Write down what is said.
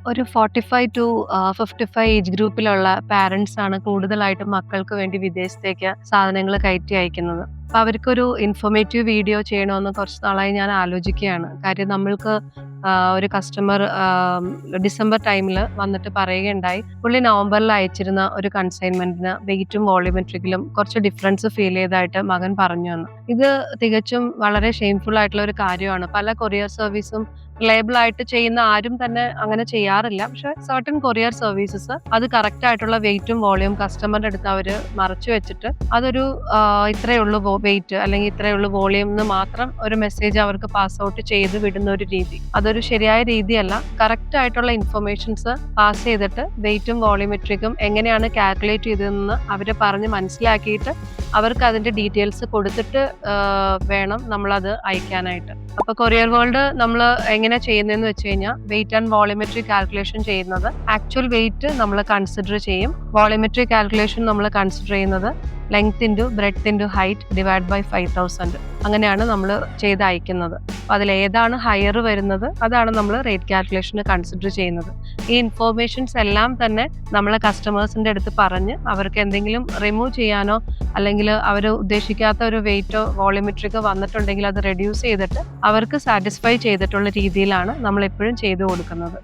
ഒരു 45 to 55 age ഗ്രൂപ്പിലുള്ള parents ആണ് കൂടുതലായിട്ടും മക്കൾക്ക് വേണ്ടി വിദേശത്തേക്ക് സാധനങ്ങൾ കയറ്റി അയക്കുന്നത്. അപ്പൊ അവർക്കൊരു ഇൻഫോർമേറ്റീവ് വീഡിയോ ചെയ്യണമെന്ന് കുറച്ച് നാളായി ഞാൻ ആലോചിക്കുകയാണ്. കാര്യം നമ്മൾക്ക് ഒരു കസ്റ്റമർ ഡിസംബർ ടൈമിൽ വന്നിട്ട് പറയുകയുണ്ടായി, പുള്ളി നവംബറിൽ അയച്ചിരുന്ന ഒരു കൺസൈൻമെന്റിന് വെയിറ്റും വോളിയോമെട്രിക്കിലും കുറച്ച് ഡിഫറൻസ് ഫീൽ ചെയ്തതായിട്ട് മകൻ പറഞ്ഞു എന്ന്. ഇത് തികച്ചും വളരെ ഷെയിംഫുൾ ആയിട്ടുള്ള ഒരു കാര്യമാണ്. പല കൊറിയർ സർവീസും റിലയബിൾ ആയിട്ട് ചെയ്യുന്ന ആരും തന്നെ അങ്ങനെ ചെയ്യാറില്ല. പക്ഷെ സർട്ടൻ കൊറിയർ സർവീസസ് അത് കറക്റ്റ് ആയിട്ടുള്ള വെയിറ്റും വോളിയം കസ്റ്റമറുടെ അടുത്ത് അവർ മറച്ചു വെച്ചിട്ട് അതൊരു ഇത്രയേ ഉള്ളൂ വെയിറ്റ് അല്ലെങ്കിൽ ഇത്രയേ ഉള്ളൂ വോളിയം എന്ന് മാത്രം ഒരു മെസ്സേജ് അവർക്ക് പാസ് ഔട്ട് ചെയ്ത് വിടുന്ന ഒരു രീതി, അതൊരു ശരിയായ രീതിയല്ല. കറക്റ്റ് ആയിട്ടുള്ള ഇൻഫർമേഷൻസ് പാസ് ചെയ്തിട്ട് വെയിറ്റും വോളിയോമെട്രിക്കും എങ്ങനെയാണ് കാൽക്കുലേറ്റ് ചെയ്തതെന്ന് അവരെ പറഞ്ഞ് മനസ്സിലാക്കിയിട്ട് അവർക്ക് അതിന്റെ ഡീറ്റെയിൽസ് കൊടുത്തിട്ട് വേണം നമ്മളത് അയക്കാനായിട്ട്. അപ്പൊ കൊറിയർ വേൾഡ് നമ്മൾ എങ്ങനെ ചെയ്യുന്നതെന്ന് വെച്ച് കഴിഞ്ഞാൽ വെയിറ്റ് ആൻഡ് വോളിയോമെട്രി കാൽക്കുലേഷൻ ചെയ്യുന്നത് ആക്ച്വൽ വെയിറ്റ് നമ്മൾ കൺസിഡർ ചെയ്യും. വോളിയോമെട്രി കാൽക്കുലേഷൻ നമ്മൾ കൺസിഡർ ചെയ്യുന്നത് length into breadth into height divide by 5000. അങ്ങനെയാണ് നമ്മൾ ചെയ്ത് അയക്കുന്നത്. അപ്പോൾ അതിൽ ഏതാണ് ഹയർ വരുന്നത് അതാണ് നമ്മൾ റേറ്റ് കാൽക്കുലേഷന് കൺസിഡർ ചെയ്യുന്നത്. ഈ ഇൻഫോർമേഷൻസ് എല്ലാം തന്നെ നമ്മളെ കസ്റ്റമേഴ്സിൻ്റെ അടുത്ത് പറഞ്ഞ് അവർക്ക് എന്തെങ്കിലും റിമൂവ് ചെയ്യാനോ അല്ലെങ്കിൽ അവർ ഉദ്ദേശിക്കാത്ത ഒരു വെയിറ്റോ വോളിയോമെട്രിക്കോ വന്നിട്ടുണ്ടെങ്കിൽ അത് റെഡ്യൂസ് ചെയ്തിട്ട് അവർക്ക് സാറ്റിസ്ഫൈ ചെയ്തിട്ടുള്ള രീതിയിലാണ് നമ്മൾ എപ്പോഴും ചെയ്തു കൊടുക്കുന്നത്.